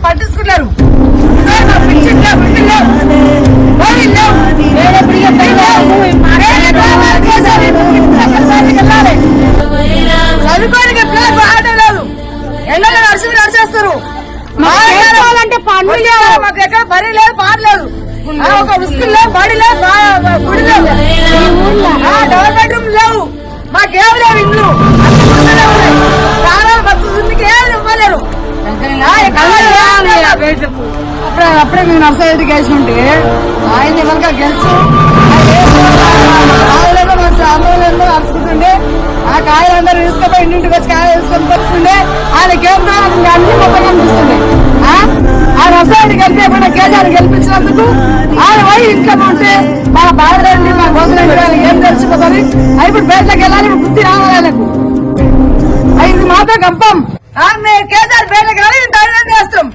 పట్టించుకున్నారు. చదువుకోనికి పిల్లలకు ఆటం లేదు, ఎండలో నడిచేస్తారు. మాకు ఎక్కడ పని లేదు, పాట లేదు, ఒక స్కూల్ లేదు, బడి లేదు, గుడి లేదు, డబుల్ బెడ్రూమ్ లేవు, మాకేం లేవు, ఇండ్లు ప్రాణాలు బతుకుతుందికి ఏమి ఇవ్వలేరు. అప్పుడే మేము నర్సరీకి వేసుకుంటే ఆయన ఎవరిగా గెలుచు అమ్మలో అరుచుకుంటుండే ఆ కాయలందరూ తీసుకుపోయి ఇంటికి వచ్చి కాయలు తీసుకొని వస్తుండే ఆయనకేం అన్ని మొత్తం కనిపిస్తుండే. ఆ నర్సరీకి గెలిపేయకుండా కేజీఆర్ గెలిపించినందుకు ఆయన పోయి ఇంట్లో ఉంటే మా బాధలేండి, మా గోసలేండి ఏం తెలిసిపోతుంది. ఇప్పుడు బయటలోకి వెళ్ళాలి, బుద్ధి రావాలి ఆయనకు. ఇది మాత్రం గంపం. కేజీఆర్ బయటలోకి వెళ్ళాలి, మేము ధైర్యం చేస్తాం.